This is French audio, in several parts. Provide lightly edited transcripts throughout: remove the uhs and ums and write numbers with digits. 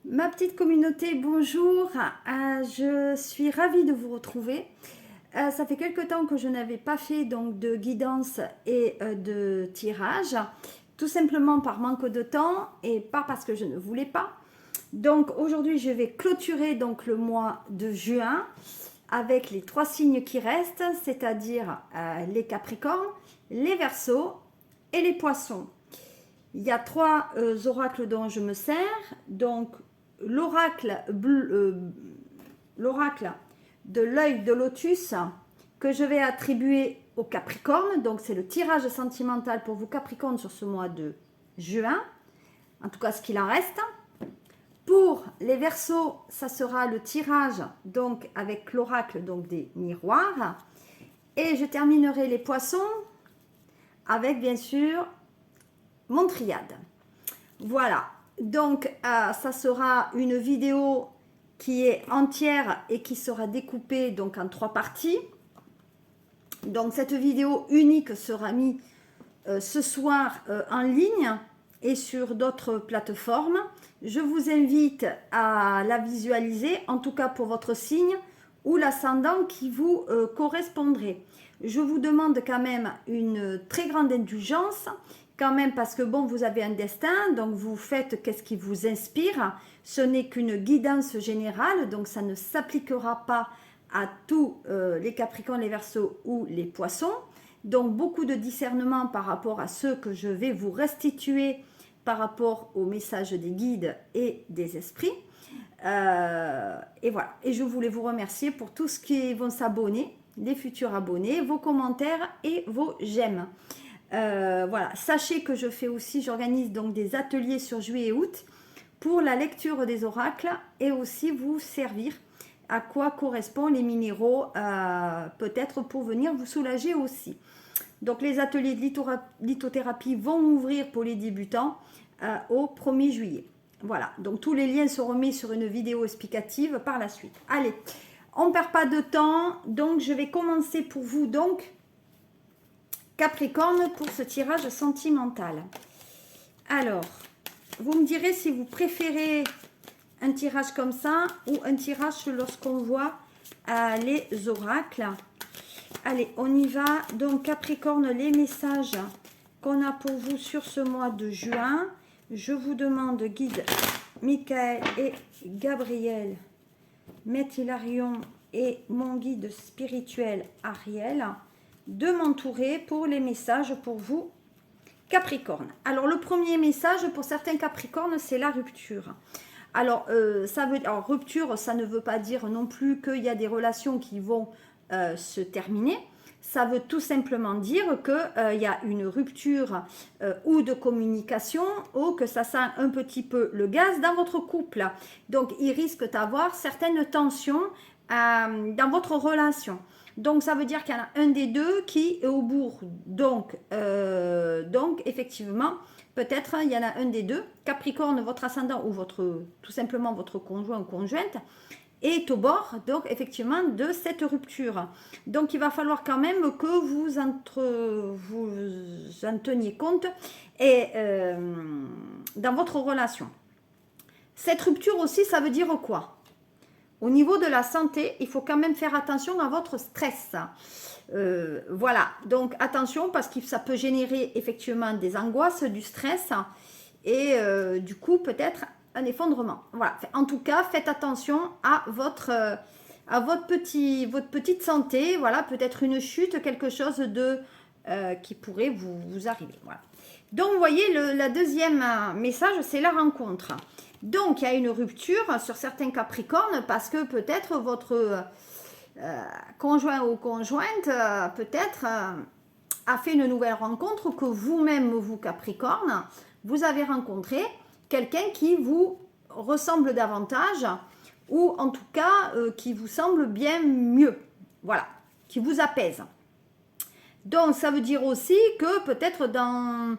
Ma petite communauté, bonjour. Je suis ravie de vous retrouver. Ça fait quelque temps que je n'avais pas fait donc de guidance et de tirage, tout simplement par manque de temps et pas parce que je ne voulais pas. Donc aujourd'hui, je vais clôturer donc le mois de juin avec les 3 signes qui restent, c'est-à-dire les Capricornes, les Verseaux et les Poissons. Il y a 3 oracles dont je me sers. Donc l'oracle de l'œil de lotus que je vais attribuer au Capricorne. Donc c'est le tirage sentimental pour vous Capricorne sur ce mois de juin. En tout cas ce qu'il en reste. Pour les Verseaux, ça sera le tirage donc avec l'oracle donc des miroirs. Et je terminerai les Poissons avec bien sûr mon triade. Voilà, donc ça sera une vidéo qui est entière et qui sera découpée donc en 3 parties. Donc cette vidéo unique sera mise ce soir en ligne et sur d'autres plateformes. Je vous invite à la visualiser, en tout cas pour votre signe ou l'ascendant qui vous correspondrait. Je vous demande quand même une très grande indulgence, quand même parce que bon, vous avez un destin, donc vous faites qu'est-ce qui vous inspire. Ce n'est qu'une guidance générale, donc ça ne s'appliquera pas à tous les Capricornes, les Verseaux ou les Poissons. Donc beaucoup de discernement par rapport à ce que je vais vous restituer par rapport au message des guides et des esprits. Et voilà. Et je voulais vous remercier pour tous ceux qui vont s'abonner, les futurs abonnés, vos commentaires et vos j'aime. Voilà. Sachez que je fais aussi, j'organise donc des ateliers sur juillet et août pour la lecture des oracles et aussi vous servir à quoi correspondent les minéraux, peut-être pour venir vous soulager aussi. Donc les ateliers de lithothérapie vont ouvrir pour les débutants au 1er juillet. Voilà, donc tous les liens seront mis sur une vidéo explicative par la suite. Allez, on ne perd pas de temps, donc je vais commencer pour vous donc Capricorne pour ce tirage sentimental. Alors, vous me direz si vous préférez un tirage comme ça ou un tirage lorsqu'on voit les oracles. Allez, on y va. Donc Capricorne, les messages qu'on a pour vous sur ce mois de juin. Je vous demande, guide Michael et Gabriel, Maître Hilarion et mon guide spirituel Ariel, de m'entourer pour les messages pour vous Capricorne. Alors le premier message pour certains Capricornes, c'est la rupture. Alors, rupture, ça ne veut pas dire non plus qu'il y a des relations qui vont se terminer. Ça veut tout simplement dire qu'il y a une rupture ou de communication ou que ça sent un petit peu le gaz dans votre couple. Donc, il risque d'avoir certaines tensions dans votre relation. Donc, ça veut dire qu'il y en a un des deux qui est au bout. Donc effectivement, peut-être il y en a un des deux, Capricorne, votre ascendant ou tout simplement votre conjoint ou conjointe, est au bord, donc effectivement, de cette rupture. Donc il va falloir quand même que vous en teniez compte et, dans votre relation. Cette rupture aussi, ça veut dire quoi? Au niveau de la santé, il faut quand même faire attention à votre stress. Voilà, donc attention parce que ça peut générer effectivement des angoisses, du stress et du coup peut-être un effondrement. Voilà, en tout cas, faites attention à votre petite santé. Voilà, peut-être une chute, quelque chose de qui pourrait vous arriver. Voilà. Donc, vous voyez, la deuxième message, c'est la rencontre. Donc, il y a une rupture sur certains Capricornes parce que peut-être votre conjoint ou conjointe peut-être a fait une nouvelle rencontre que vous-même, vous Capricorne, vous avez rencontré quelqu'un qui vous ressemble davantage ou en tout cas qui vous semble bien mieux, voilà, qui vous apaise. Donc ça veut dire aussi que peut-être dans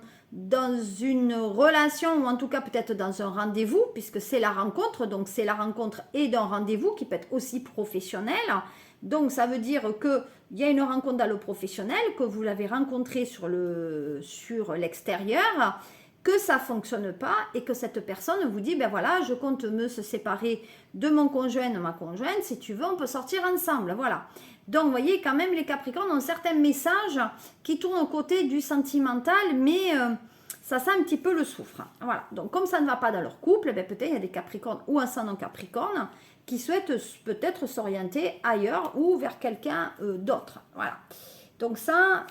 une relation ou en tout cas peut-être dans un rendez-vous, puisque c'est la rencontre, donc c'est la rencontre et d'un rendez-vous qui peut être aussi professionnel. Donc ça veut dire qu'il y a une rencontre dans le professionnel, que vous l'avez rencontré sur l'extérieur que ça ne fonctionne pas et que cette personne vous dit, ben voilà, je compte me séparer de mon conjoint, de ma conjointe, si tu veux, on peut sortir ensemble, voilà. Donc, vous voyez, quand même, les Capricornes ont certains messages qui tournent au côté du sentimental, mais ça sent un petit peu le soufre. Voilà, donc comme ça ne va pas dans leur couple, ben, peut-être il y a des Capricornes ou ascendant Capricorne qui souhaitent peut-être s'orienter ailleurs ou vers quelqu'un d'autre. Voilà, donc ça,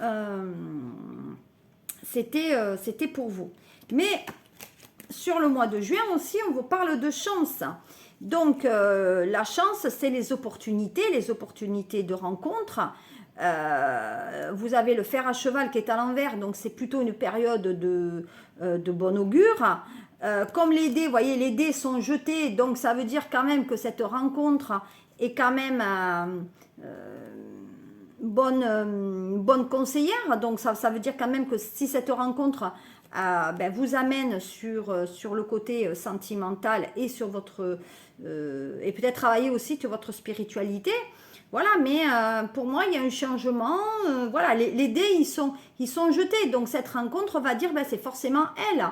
c'était pour vous. Mais sur le mois de juin aussi, on vous parle de chance. Donc, la chance, c'est les opportunités de rencontre. Vous avez le fer à cheval qui est à l'envers, donc c'est plutôt une période de bon augure. Comme les dés, vous voyez, les dés sont jetés, donc ça veut dire quand même que cette rencontre est quand même bonne conseillère. Donc, ça veut dire quand même que si cette rencontre ben, vous amène sur le côté sentimental et sur votre et peut-être travailler aussi sur votre spiritualité, voilà, mais pour moi il y a un changement, voilà, les dés ils sont jetés, donc cette rencontre va dire ben, c'est forcément elle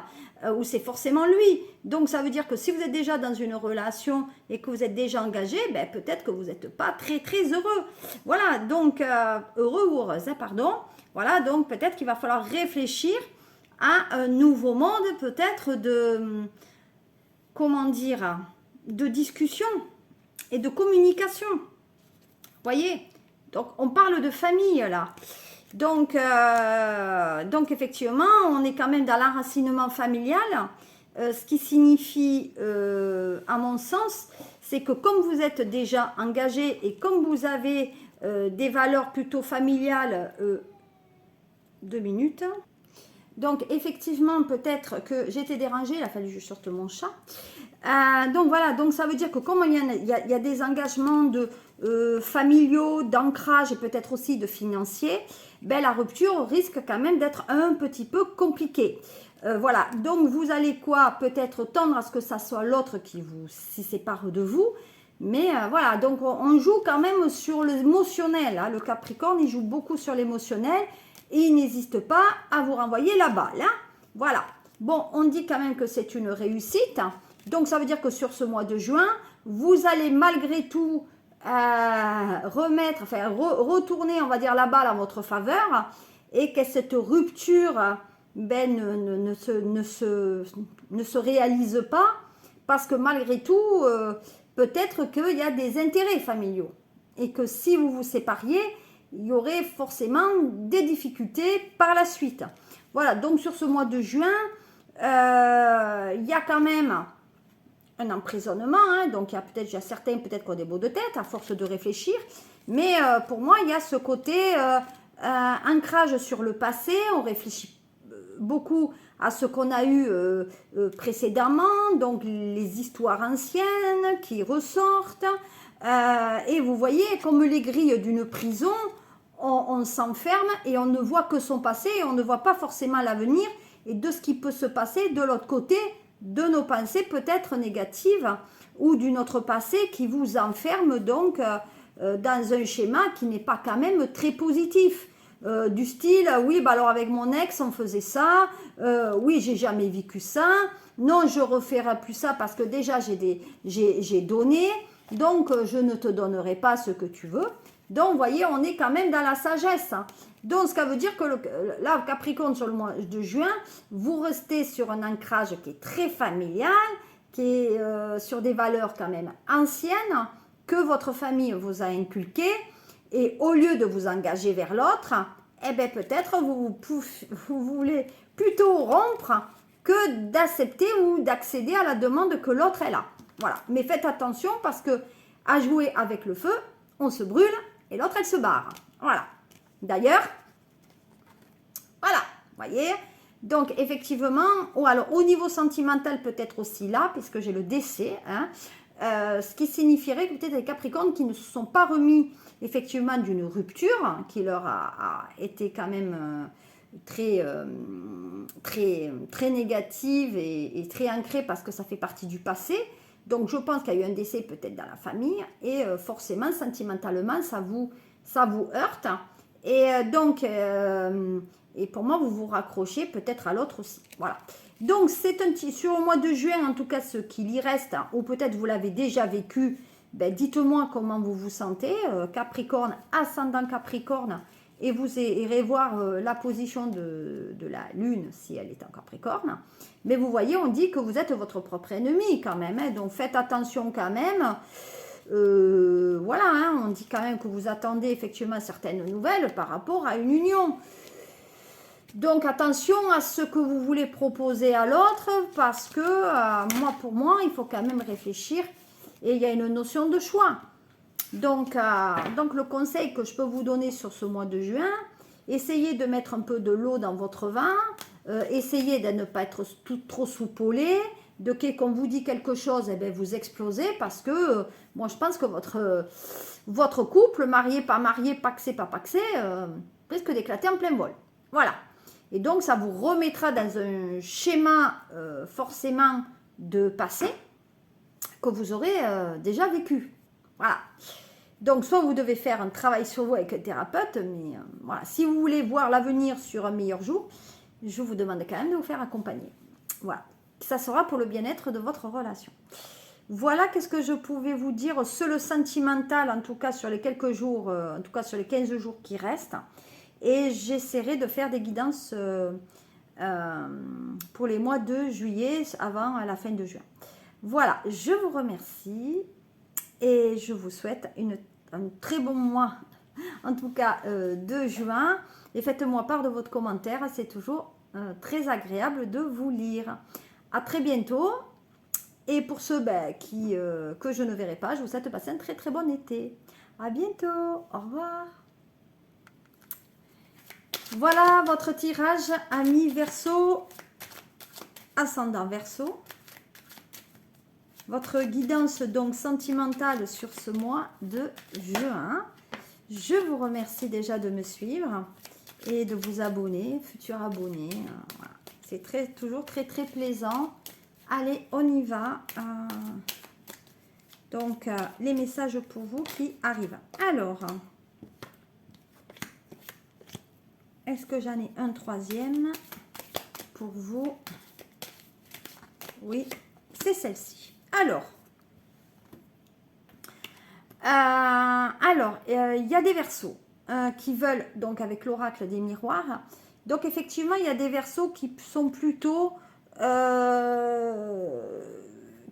ou c'est forcément lui, donc ça veut dire que si vous êtes déjà dans une relation et que vous êtes déjà engagé, ben, peut-être que vous n'êtes pas très très heureux, voilà, donc heureux ou heureuse, hein, pardon, voilà, donc peut-être qu'il va falloir réfléchir à un nouveau monde, peut-être de, comment dire, de discussion et de communication. Voyez, donc on parle de famille là. Donc effectivement, on est quand même dans l'enracinement familial, ce qui signifie, à mon sens, c'est que comme vous êtes déjà engagé et comme vous avez des valeurs plutôt familiales, 2 minutes. Donc, effectivement, peut-être que j'étais dérangée, il a fallu que je sorte mon chat. Donc, voilà, donc ça veut dire que comme il y a des engagements familiaux, d'ancrage et peut-être aussi de financiers, ben, la rupture risque quand même d'être un petit peu compliquée. Voilà, donc vous allez quoi? Peut-être tendre à ce que ça soit l'autre qui vous s'y sépare de vous. Mais voilà, donc on joue quand même sur l'émotionnel. Hein. Le Capricorne, il joue beaucoup sur l'émotionnel. Et il n'hésite pas à vous renvoyer la balle. Hein. Voilà. Bon, on dit quand même que c'est une réussite. Donc, ça veut dire que sur ce mois de juin, vous allez malgré tout retourner, on va dire, la balle en votre faveur. Et que cette rupture ben, ne se réalise pas. Parce que malgré tout, peut-être qu'il y a des intérêts familiaux. Et que si vous vous sépariez, il y aurait forcément des difficultés par la suite. Voilà, donc sur ce mois de juin, il y a quand même un emprisonnement, hein, donc il y a certains peut-être qui ont des maux de tête à force de réfléchir, mais pour moi, il y a ce côté ancrage sur le passé, on réfléchit beaucoup à ce qu'on a eu précédemment, donc les histoires anciennes qui ressortent, et vous voyez, comme les grilles d'une prison, on s'enferme et on ne voit que son passé et on ne voit pas forcément l'avenir et de ce qui peut se passer de l'autre côté de nos pensées peut-être négatives ou d'une autre passé qui vous enferme donc dans un schéma qui n'est pas quand même très positif. Du style, oui, bah alors avec mon ex on faisait ça, oui j'ai jamais vécu ça, non je referai plus ça parce que déjà j'ai donné, donc je ne te donnerai pas ce que tu veux. Donc, vous voyez, on est quand même dans la sagesse. Hein. Donc, ce qui veut dire que là, Capricorne, sur le mois de juin, vous restez sur un ancrage qui est très familial, qui est sur des valeurs quand même anciennes, que votre famille vous a inculquées. Et au lieu de vous engager vers l'autre, eh bien, peut-être vous voulez plutôt rompre que d'accepter ou d'accéder à la demande que l'autre est là. Voilà. Mais faites attention parce que à jouer avec le feu, on se brûle. Et l'autre, elle se barre. Voilà. D'ailleurs, voilà, voyez. Donc, effectivement, alors au niveau sentimental, peut-être aussi là, puisque j'ai le décès, hein, ce qui signifierait que peut-être les Capricornes qui ne se sont pas remis effectivement d'une rupture, qui leur a été quand même très négative et très ancrée parce que ça fait partie du passé. Donc, je pense qu'il y a eu un décès peut-être dans la famille et forcément, sentimentalement, ça vous heurte. Et donc, Et pour moi, vous vous raccrochez peut-être à l'autre aussi. Voilà. Donc, c'est un petit, sur le mois de juin, en tout cas, ce qu'il y reste, hein, ou peut-être vous l'avez déjà vécu, ben, dites-moi comment vous vous sentez. Capricorne, ascendant Capricorne, et vous irez voir la position de la Lune, si elle est en Capricorne. Mais vous voyez, on dit que vous êtes votre propre ennemi quand même, hein, donc faites attention quand même. Voilà, hein, on dit quand même que vous attendez effectivement certaines nouvelles par rapport à une union. Donc attention à ce que vous voulez proposer à l'autre, parce que pour moi, il faut quand même réfléchir et il y a une notion de choix. Donc le conseil que je peux vous donner sur ce mois de juin, essayez de mettre un peu de l'eau dans votre vin, essayez de ne pas être trop soupolé, de qu'on vous dit quelque chose, et bien vous explosez, parce que moi je pense que votre couple, marié, paxé, pas paxé, risque d'éclater en plein vol. Voilà. Et donc, ça vous remettra dans un schéma forcément de passé que vous aurez déjà vécu. Voilà. Donc, soit vous devez faire un travail sur vous avec un thérapeute, mais voilà. Si vous voulez voir l'avenir sur un meilleur jour, je vous demande quand même de vous faire accompagner. Voilà. Ça sera pour le bien-être de votre relation. Voilà, qu'est-ce que je pouvais vous dire sur le sentimental, en tout cas sur les quelques jours, en tout cas sur les 15 jours qui restent. Et j'essaierai de faire des guidances pour les mois de juillet avant la fin de juin. Voilà, je vous remercie et je vous souhaite un très bon mois, en tout cas de juin. Et faites-moi part de votre commentaire, c'est toujours très agréable de vous lire. À très bientôt. Et pour ceux que je ne verrai pas, je vous souhaite de passer un très très bon été. À bientôt, au revoir. Voilà votre tirage, amis Verseau, ascendant Verseau. Votre guidance donc sentimentale sur ce mois de juin. Je vous remercie déjà de me suivre et de vous abonner, futurs abonnés. Voilà. C'est toujours très très plaisant. Allez, on y va. Donc, les messages pour vous qui arrivent. Alors... est-ce que j'en ai un troisième pour vous? Oui, c'est celle-ci. Alors, il y a des Verseaux qui veulent, donc avec l'oracle des miroirs, donc effectivement, il y a des Verseaux qui sont plutôt...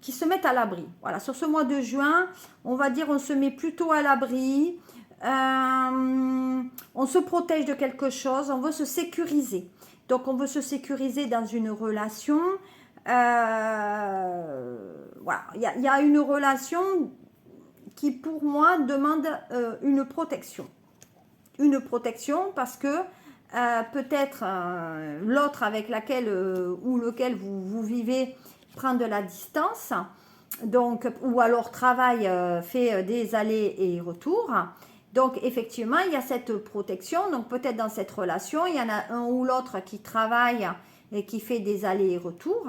qui se mettent à l'abri. Voilà, sur ce mois de juin, on va dire on se met plutôt à l'abri. On se protège de quelque chose, on veut se sécuriser. Donc, on veut se sécuriser dans une relation. Voilà, il y a une relation qui, pour moi, demande une protection. Une protection parce que peut-être l'autre avec laquelle ou lequel vous vivez prend de la distance. Donc, ou alors travaille, fait des allers et retours. Donc, effectivement, il y a cette protection. Donc, peut-être dans cette relation, il y en a un ou l'autre qui travaille et qui fait des allers et retours.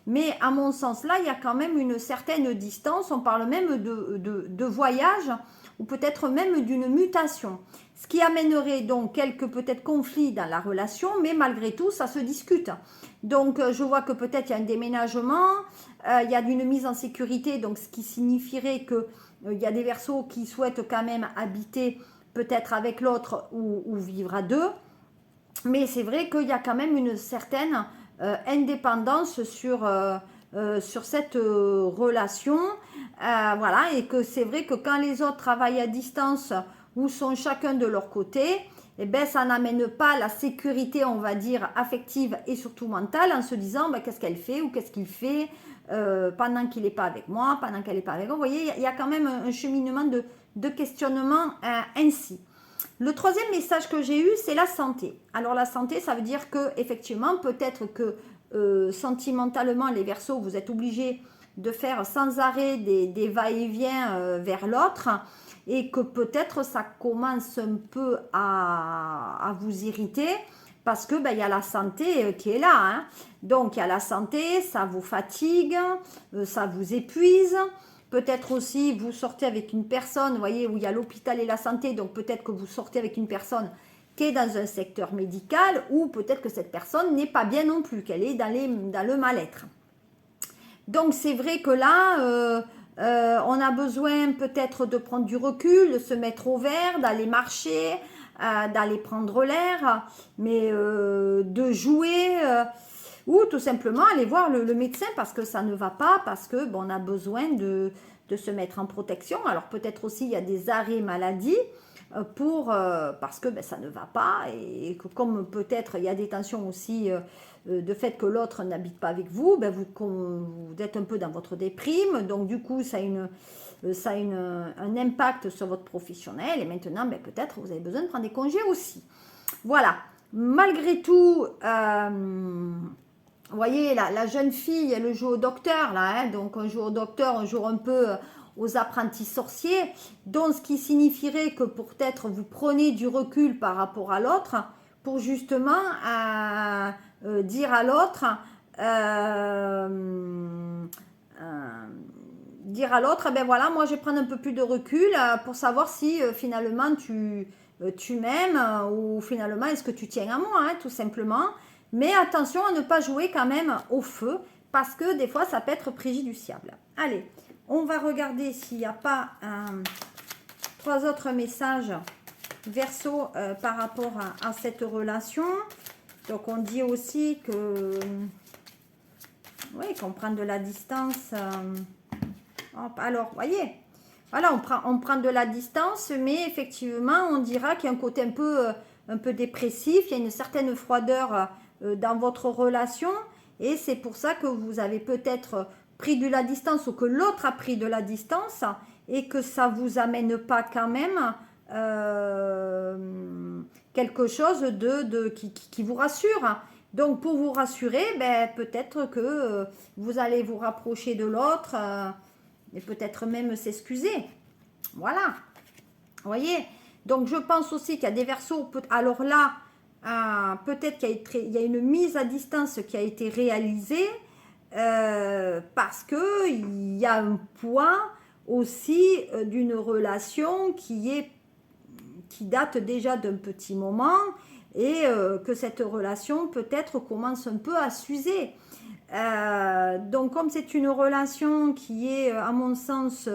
Mais à mon sens, là, il y a quand même une certaine distance. On parle même de voyage ou peut-être même d'une mutation. Ce qui amènerait donc quelques peut-être conflits dans la relation, mais malgré tout, ça se discute. Donc, je vois que peut-être il y a un déménagement, il y a une mise en sécurité, donc ce qui signifierait que il y a des Verseaux qui souhaitent quand même habiter peut-être avec l'autre ou vivre à deux. Mais c'est vrai qu'il y a quand même une certaine indépendance sur cette relation. Voilà, et que c'est vrai que quand les autres travaillent à distance ou sont chacun de leur côté, eh ben, ça n'amène pas la sécurité, on va dire, affective et surtout mentale en se disant qu'est-ce qu'elle fait ou qu'est-ce qu'il fait pendant qu'il n'est pas avec moi, pendant qu'elle n'est pas avec moi. Vous voyez, il y a quand même un cheminement de questionnement ainsi. Le troisième message que j'ai eu, c'est la santé. Alors la santé, ça veut dire que effectivement, peut-être que sentimentalement, les Verseaux, vous êtes obligés de faire sans arrêt des va-et-vient vers l'autre et que peut-être ça commence un peu à vous irriter parce que il y a la santé qui est là. Hein. Donc il y a la santé, ça vous fatigue, ça vous épuise. Peut-être aussi, vous sortez avec une personne, vous voyez, où il y a l'hôpital et la santé, donc peut-être que vous sortez avec une personne qui est dans un secteur médical ou peut-être que cette personne n'est pas bien non plus, qu'elle est dans le mal-être. Donc c'est vrai que là, on a besoin peut-être de prendre du recul, de se mettre au vert, d'aller marcher, d'aller prendre l'air, mais de jouer ou tout simplement aller voir le médecin parce que ça ne va pas, parce que bon, on a besoin de se mettre en protection. Alors peut-être aussi il y a des arrêts maladie parce que ben, ça ne va pas et que comme peut-être il y a des tensions aussi de fait que l'autre n'habite pas avec vous, ben vous êtes un peu dans votre déprime, donc du coup ça a un impact sur votre professionnel et maintenant ben, peut-être vous avez besoin de prendre des congés aussi. Voilà, malgré tout, vous voyez la jeune fille, elle joue au docteur là, hein, donc on joue au docteur, on joue un peu aux apprentis sorciers, donc ce qui signifierait que peut-être vous prenez du recul par rapport à l'autre pour justement dire à l'autre ben voilà, moi je vais prendre un peu plus de recul pour savoir si finalement tu m'aimes ou finalement est-ce que tu tiens à moi, hein, tout simplement. Mais attention à ne pas jouer quand même au feu parce que des fois ça peut être préjudiciable. Allez, on va regarder s'il n'y a pas 3 autres messages Verseau par rapport à cette relation. Donc on dit aussi que oui, qu'on prend de la distance. Alors, voyez, voilà, on prend de la distance, mais effectivement, on dira qu'il y a un côté un peu dépressif, il y a une certaine froideur dans votre relation, et c'est pour ça que vous avez peut-être pris de la distance ou que l'autre a pris de la distance, et que ça ne vous amène pas quand même quelque chose qui vous rassure. Donc, pour vous rassurer, ben, peut-être que vous allez vous rapprocher de l'autre et peut-être même s'excuser. Voilà. Vous voyez? Donc, je pense aussi qu'il y a des Verseaux. Alors là, peut-être qu'il y a une mise à distance qui a été réalisée parce qu'il y a un point aussi d'une relation qui date déjà d'un petit moment et que cette relation peut-être commence un peu à s'user. Donc comme c'est une relation qui est à mon sens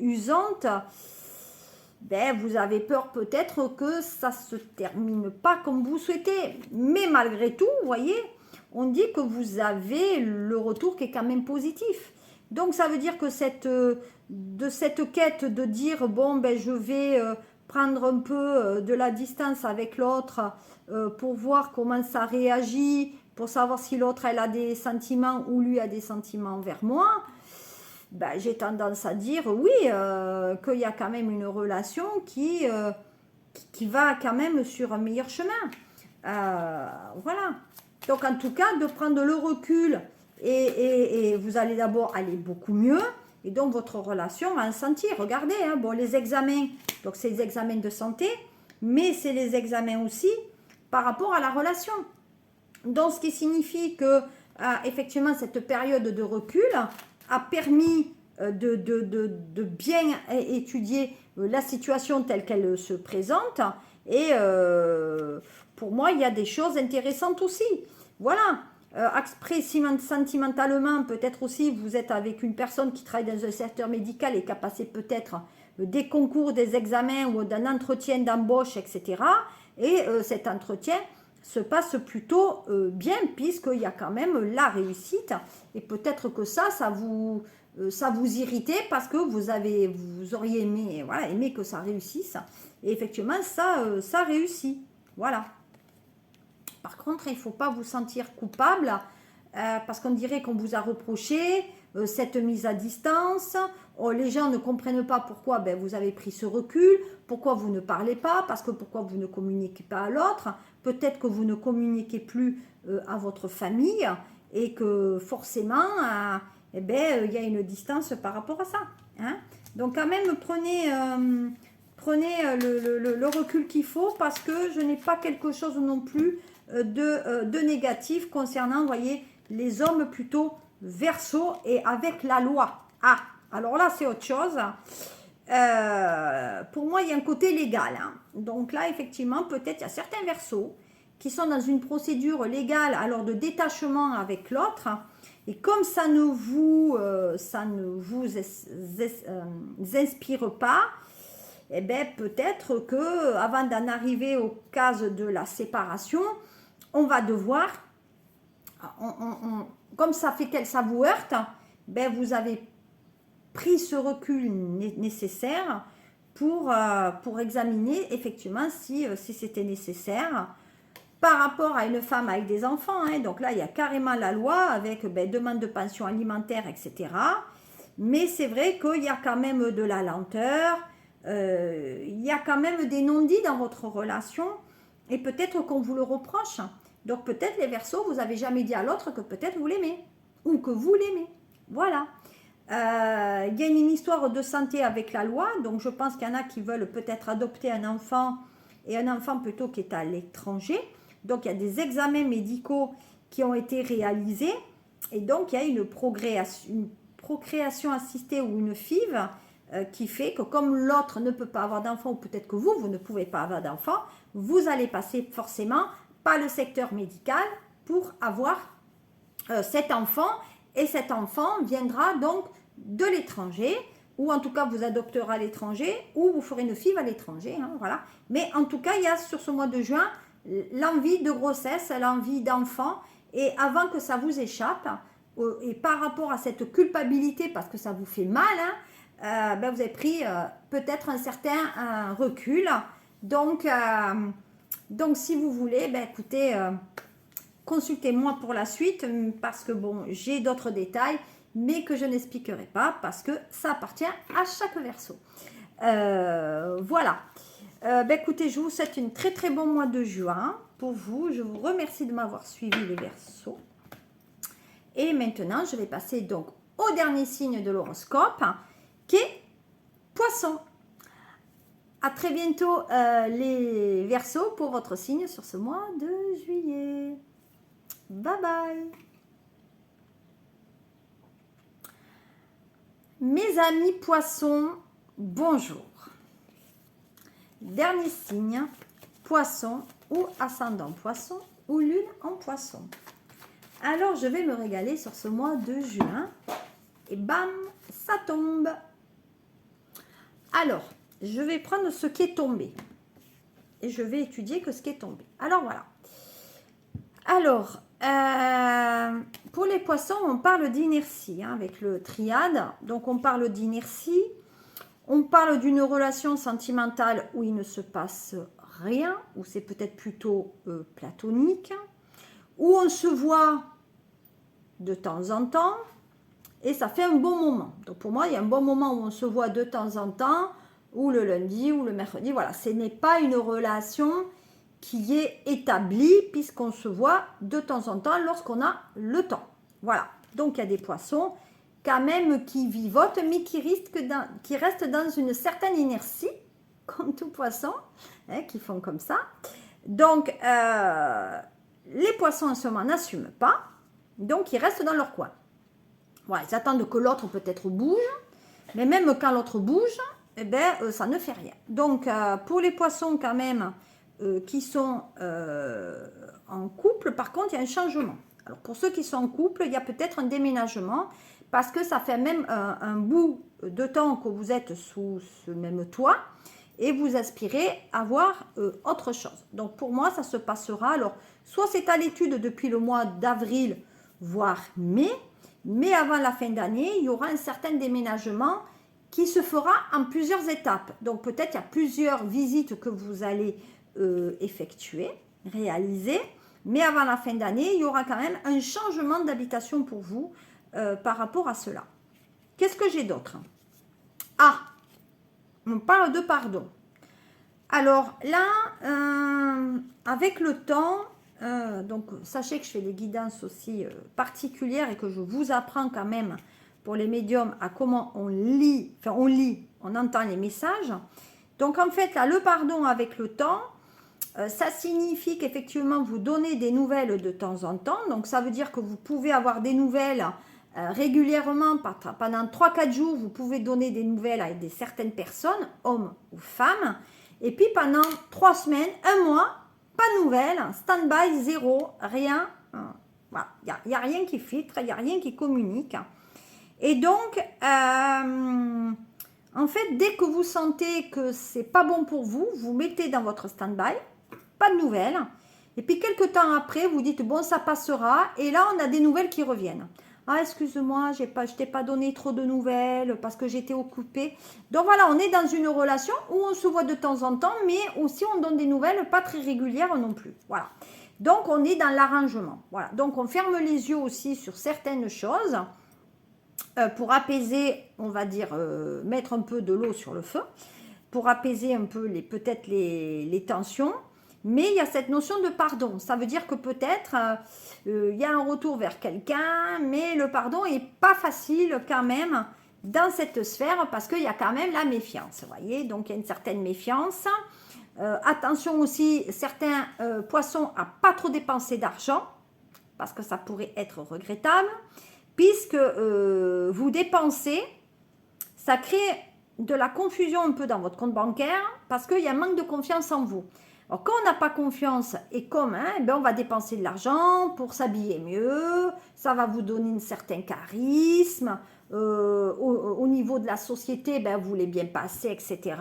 usante, ben, vous avez peur peut-être que ça se termine pas comme vous souhaitez. Mais malgré tout, vous voyez, on dit que vous avez le retour qui est quand même positif. Donc ça veut dire que de cette quête de dire bon ben je vais prendre un peu de la distance avec l'autre pour voir comment ça réagit, pour savoir si l'autre elle a des sentiments ou lui a des sentiments envers moi, ben, j'ai tendance à dire oui qu'il y a quand même une relation qui va quand même sur un meilleur chemin. Voilà. Donc en tout cas de prendre le recul et vous allez d'abord aller beaucoup mieux. Et donc, votre relation va en sentir. Regardez, hein, bon, les examens, donc c'est les examens de santé, mais c'est les examens aussi par rapport à la relation. Donc, ce qui signifie que, effectivement, cette période de recul a permis de bien étudier la situation telle qu'elle se présente. Et pour moi, il y a des choses intéressantes aussi. Voilà. Après, sentimentalement, peut-être aussi vous êtes avec une personne qui travaille dans un secteur médical et qui a passé peut-être des concours, des examens ou d'un entretien d'embauche, etc. Et cet entretien se passe plutôt bien puisqu'il y a quand même la réussite. Et peut-être que ça vous irritait parce que vous auriez aimé, voilà, aimé que ça réussisse. Et effectivement, ça réussit. Voilà. Par contre, il ne faut pas vous sentir coupable parce qu'on dirait qu'on vous a reproché cette mise à distance. Les gens ne comprennent pas pourquoi vous avez pris ce recul, pourquoi vous ne parlez pas, parce que pourquoi vous ne communiquez pas à l'autre. Peut-être que vous ne communiquez plus à votre famille et que forcément, il y a une distance par rapport à ça. Hein. Donc quand même, prenez le recul qu'il faut parce que je n'ai pas quelque chose non plus de négatif concernant, vous voyez, les hommes plutôt Verseau et avec la loi. Ah, alors là, c'est autre chose. pour moi, il y a un côté légal. Hein. Donc là, effectivement, peut-être il y a certains verseaux qui sont dans une procédure légale alors de détachement avec l'autre. Et comme ça ne vous inspire pas, eh bien peut-être que avant d'en arriver au cas de la séparation, on va devoir, comme ça fait qu'elle ça vous heurte, ben vous avez pris ce recul nécessaire pour examiner effectivement si c'était nécessaire par rapport à une femme avec des enfants. Hein. Donc là, il y a carrément la loi avec demande de pension alimentaire, etc. Mais c'est vrai qu'il y a quand même de la lenteur, il y a quand même des non-dits dans votre relation et peut-être qu'on vous le reproche. Donc peut-être les Verseaux, vous n'avez jamais dit à l'autre que peut-être vous l'aimez ou que vous l'aimez. Voilà. Il y a une histoire de santé avec la loi, donc je pense qu'il y en a qui veulent peut-être adopter un enfant et un enfant plutôt qui est à l'étranger. Donc il y a des examens médicaux qui ont été réalisés et donc il y a une procréation assistée ou une FIV qui fait que comme l'autre ne peut pas avoir d'enfant ou peut-être que vous ne pouvez pas avoir d'enfant, vous allez passer forcément par le secteur médical pour avoir cet enfant et cet enfant viendra donc de l'étranger ou en tout cas vous adopterez à l'étranger ou vous ferez une FIV à l'étranger, hein, voilà. Mais en tout cas, il y a sur ce mois de juin l'envie de grossesse, l'envie d'enfant et avant que ça vous échappe et par rapport à cette culpabilité parce que ça vous fait mal, hein, vous avez pris peut-être un certain recul. Donc si vous voulez, écoutez, consultez-moi pour la suite parce que bon, j'ai d'autres détails mais que je n'expliquerai pas parce que ça appartient à chaque Verseau. Voilà. Écoutez, je vous souhaite un très très bon mois de juin pour vous. Je vous remercie de m'avoir suivi les Verseaux. Et maintenant, je vais passer donc au dernier signe de l'horoscope qui est Poisson. À très bientôt les Verseaux pour votre signe sur ce mois de juillet. Bye bye. Mes amis Poissons, bonjour. Dernier signe, Poisson ou ascendant Poisson ou lune en Poisson. Alors, je vais me régaler sur ce mois de juin. Et bam, ça tombe. Alors, je vais prendre ce qui est tombé. Et je vais étudier que ce qui est tombé. Alors, voilà. Alors, pour les Poissons, on parle d'inertie hein, avec le triade. Donc, on parle d'inertie. On parle d'une relation sentimentale où il ne se passe rien, où c'est peut-être plutôt platonique, où on se voit de temps en temps et ça fait un bon moment. Donc, pour moi, il y a un bon moment où on se voit de temps en temps, ou le lundi, ou le mercredi. Voilà, ce n'est pas une relation qui est établie puisqu'on se voit de temps en temps lorsqu'on a le temps. Voilà, donc il y a des Poissons quand même qui vivotent mais qui restent dans une certaine inertie, comme tout Poisson, hein, qui font comme ça. Donc, les Poissons en ce moment n'assument pas, donc ils restent dans leur coin. Voilà, ils attendent que l'autre peut-être bouge, mais même quand l'autre bouge, eh ben, ça ne fait rien. Donc, pour les Poissons quand même, qui sont en couple, par contre, il y a un changement. Alors, pour ceux qui sont en couple, il y a peut-être un déménagement parce que ça fait même un bout de temps que vous êtes sous ce même toit et vous aspirez à voir autre chose. Donc, pour moi, ça se passera. Alors, soit c'est à l'étude depuis le mois d'avril, voire mai, mais avant la fin d'année, il y aura un certain déménagement qui se fera en plusieurs étapes. Donc, peut-être il y a plusieurs visites que vous allez effectuer, réaliser, mais avant la fin d'année, il y aura quand même un changement d'habitation pour vous par rapport à cela. Qu'est-ce que j'ai d'autre? Ah, on parle de pardon. Alors là, avec le temps, donc sachez que je fais des guidances aussi particulières et que je vous apprends quand même pour les médiums à comment on lit, on entend les messages. Donc en fait, là, le pardon avec le temps, ça signifie qu'effectivement, vous donnez des nouvelles de temps en temps. Donc, ça veut dire que vous pouvez avoir des nouvelles régulièrement, pendant 3-4 jours, vous pouvez donner des nouvelles à certaines personnes, hommes ou femmes. Et puis pendant 3 semaines, 1 mois, pas de nouvelles, stand-by, zéro, rien. Voilà. Il n'y a rien qui filtre, il n'y a rien qui communique. Et donc, en fait, dès que vous sentez que c'est pas bon pour vous, vous mettez dans votre stand-by, pas de nouvelles. Et puis, quelques temps après, vous dites, bon, ça passera. Et là, on a des nouvelles qui reviennent. Ah, excuse-moi, je t'ai pas donné trop de nouvelles parce que j'étais occupée. Donc, voilà, on est dans une relation où on se voit de temps en temps, mais aussi on donne des nouvelles pas très régulières non plus. Voilà. Donc, on est dans l'arrangement. Voilà. Donc, on ferme les yeux aussi sur certaines choses pour apaiser, on va dire, mettre un peu de l'eau sur le feu, pour apaiser un peu peut-être les tensions. Mais il y a cette notion de pardon. Ça veut dire que peut-être il y a un retour vers quelqu'un, mais le pardon n'est pas facile quand même dans cette sphère parce qu'il y a quand même la méfiance. Vous voyez, donc il y a une certaine méfiance. Attention aussi, certains poissons à pas trop dépenser d'argent parce que ça pourrait être regrettable. Puisque vous dépensez, ça crée de la confusion un peu dans votre compte bancaire parce qu'il y a un manque de confiance en vous. Alors, quand on n'a pas confiance et comme, ben on va dépenser de l'argent pour s'habiller mieux, ça va vous donner un certain charisme, au niveau de la société, ben, vous voulez bien passer, etc.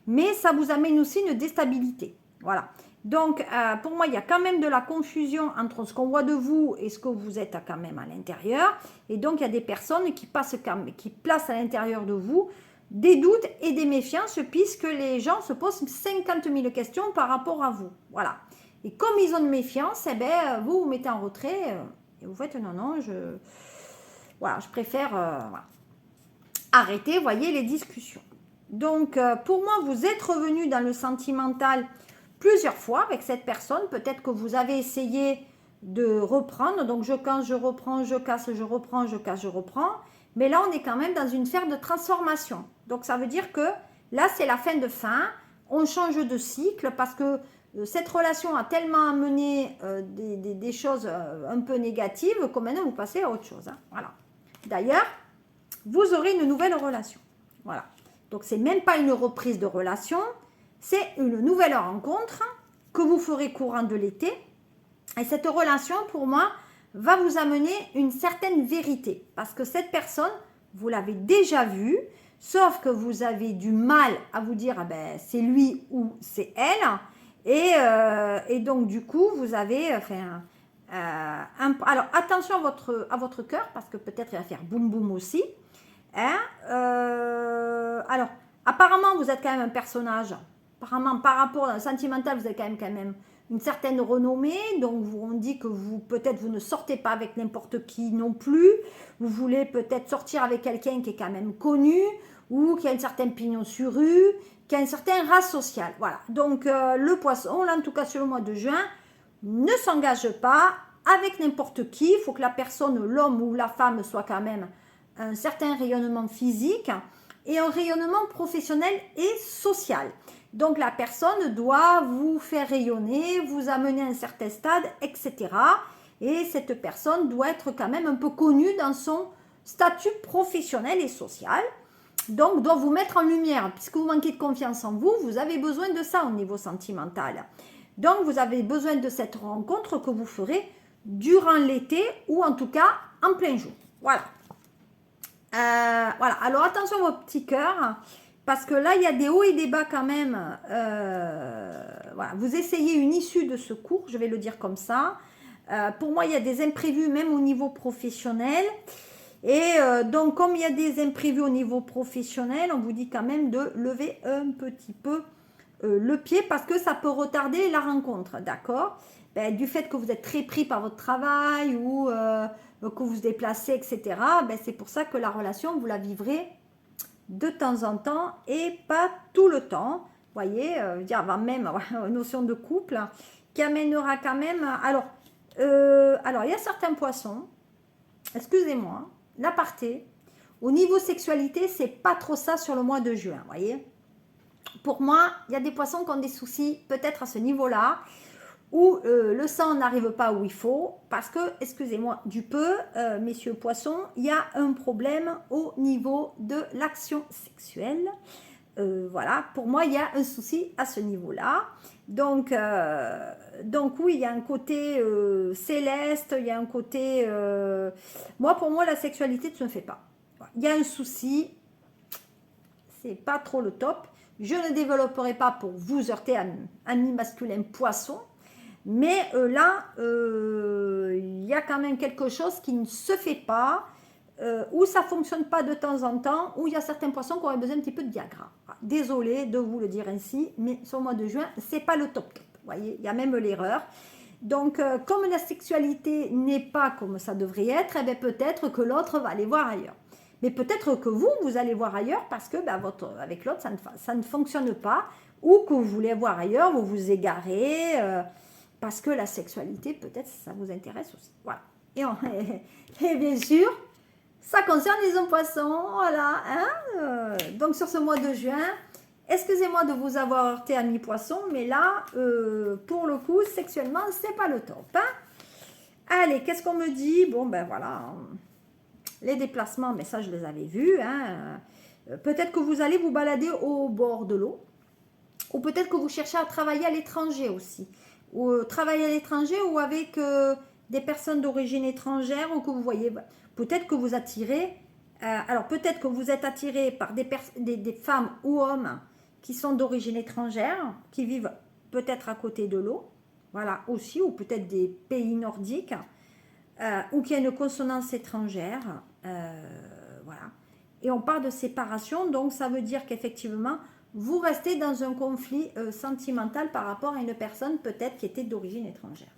Mais ça vous amène aussi une déstabilité. Voilà. Donc, pour moi, il y a quand même de la confusion entre ce qu'on voit de vous et ce que vous êtes quand même à l'intérieur. Et donc, il y a des personnes qui placent à l'intérieur de vous des doutes et des méfiances puisque les gens se posent 50 000 questions par rapport à vous. Voilà. Et comme ils ont de méfiance, eh ben, vous mettez en retrait et vous faites non, voilà, je préfère voilà. Arrêter, voyez, les discussions. Donc, pour moi, vous êtes revenu dans le sentimental plusieurs fois avec cette personne. Peut-être que vous avez essayé de reprendre. Donc, je casse, je reprends, je casse, je reprends, je casse, je reprends. Mais là, on est quand même dans une sphère de transformation. Donc, ça veut dire que là, c'est la fin de fin. On change de cycle parce que cette relation a tellement amené des choses un peu négatives que maintenant, vous passez à autre chose. Hein. Voilà. D'ailleurs, vous aurez une nouvelle relation. Voilà. Donc, ce n'est même pas une reprise de relation. C'est une nouvelle rencontre que vous ferez courant de l'été. Et cette relation, pour moi, va vous amener une certaine vérité. Parce que cette personne, vous l'avez déjà vue, sauf que vous avez du mal à vous dire, ah ben, c'est lui ou c'est elle. Et donc, du coup, vous avez fait alors, attention à votre cœur, parce que peut-être il va faire boum boum aussi. Hein, alors, apparemment, vous êtes quand même un personnage. Apparemment, par rapport à sentimental, vous avez quand même une certaine renommée. Donc, on dit que peut-être vous ne sortez pas avec n'importe qui non plus. Vous voulez peut-être sortir avec quelqu'un qui est quand même connu ou qui a une certaine pignon sur rue, qui a une certaine race sociale. Voilà. Donc, le poisson, là, en tout cas sur le mois de juin, ne s'engage pas avec n'importe qui. Il faut que la personne, l'homme ou la femme, soit quand même un certain rayonnement physique et un rayonnement professionnel et social. Donc, la personne doit vous faire rayonner, vous amener à un certain stade, etc. Et cette personne doit être quand même un peu connue dans son statut professionnel et social. Donc, doit vous mettre en lumière. Puisque vous manquez de confiance en vous, vous avez besoin de ça au niveau sentimental. Donc, vous avez besoin de cette rencontre que vous ferez durant l'été ou en tout cas en plein jour. Voilà. Voilà. Alors, attention à vos petits cœurs. Parce que là, il y a des hauts et des bas quand même. Voilà. Vous essayez une issue de secours, je vais le dire comme ça. Pour moi, il y a des imprévus même au niveau professionnel. Et donc, comme il y a des imprévus au niveau professionnel, on vous dit quand même de lever un petit peu le pied parce que ça peut retarder la rencontre, d'accord? Ben, du fait que vous êtes très pris par votre travail ou que vous vous déplacez, etc. Ben, c'est pour ça que la relation, vous la vivrez de temps en temps et pas tout le temps. Vous voyez, avant même une notion de couple qui amènera quand même... Alors, il y a certains poissons, excusez-moi, l'aparté, au niveau sexualité, c'est pas trop ça sur le mois de juin, vous voyez. Pour moi, il y a des poissons qui ont des soucis peut-être à ce niveau-là, où le sang n'arrive pas où il faut, parce que, excusez-moi du peu, messieurs poissons, il y a un problème au niveau de l'action sexuelle. Voilà, pour moi, il y a un souci à ce niveau-là. Donc oui, il y a un côté céleste, il y a un côté... Moi, pour moi, la sexualité ne se fait pas. Il y a un souci, c'est pas trop le top. Je ne développerai pas pour vous heurter un masculin poisson, mais là, il y a quand même quelque chose qui ne se fait pas, où ça ne fonctionne pas de temps en temps, où il y a certains poissons qui auraient besoin un petit peu de Viagra. Désolée de vous le dire ainsi, mais sur le mois de juin, c'est pas le top top. Vous voyez, il y a même l'erreur. Donc, comme la sexualité n'est pas comme ça devrait être, eh bien, peut-être que l'autre va aller voir ailleurs. Mais peut-être que vous allez voir ailleurs parce que ben, avec l'autre, ça ne fonctionne pas, ou que vous voulez voir ailleurs, vous vous égarez, parce que la sexualité, peut-être, ça vous intéresse aussi. Voilà. Et bien sûr, ça concerne les hommes poissons, voilà. Hein, donc, sur ce mois de juin, excusez-moi de vous avoir heurté à mi-poisson, mais là, pour le coup, sexuellement, c'est pas le top. Hein. Allez, qu'est-ce qu'on me dit? Bon, ben voilà. Les déplacements, mais ça, je les avais vus. Hein. Peut-être que vous allez vous balader au bord de l'eau. Ou peut-être que vous cherchez à travailler à l'étranger aussi. Ou travailler à l'étranger ou avec des personnes d'origine étrangère, ou que vous voyez... Peut-être que vous attirez... alors, peut-être que vous êtes attiré par des femmes ou hommes qui sont d'origine étrangère, qui vivent peut-être à côté de l'eau, voilà, aussi, ou peut-être des pays nordiques, ou qui a une consonance étrangère, voilà. Et on parle de séparation, donc ça veut dire qu'effectivement, vous restez dans un conflit sentimental par rapport à une personne peut-être qui était d'origine étrangère.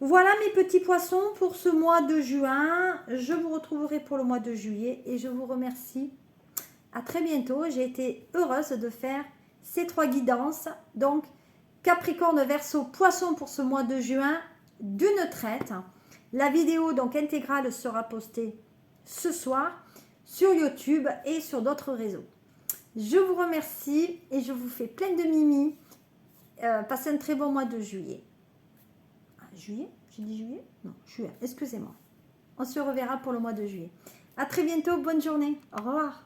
Voilà mes petits poissons pour ce mois de juin. Je vous retrouverai pour le mois de juillet et je vous remercie. À très bientôt. J'ai été heureuse de faire ces 3 guidances. Donc, Capricorne, Verseau, Poisson pour ce mois de juin d'une traite. La vidéo donc intégrale sera postée ce soir sur YouTube et sur d'autres réseaux. Je vous remercie et je vous fais plein de mimi. Passez un très bon mois de juillet. Juillet? J'ai dit juillet? Non, juin, excusez-moi. On se reverra pour le mois de juillet. À très bientôt, bonne journée. Au revoir.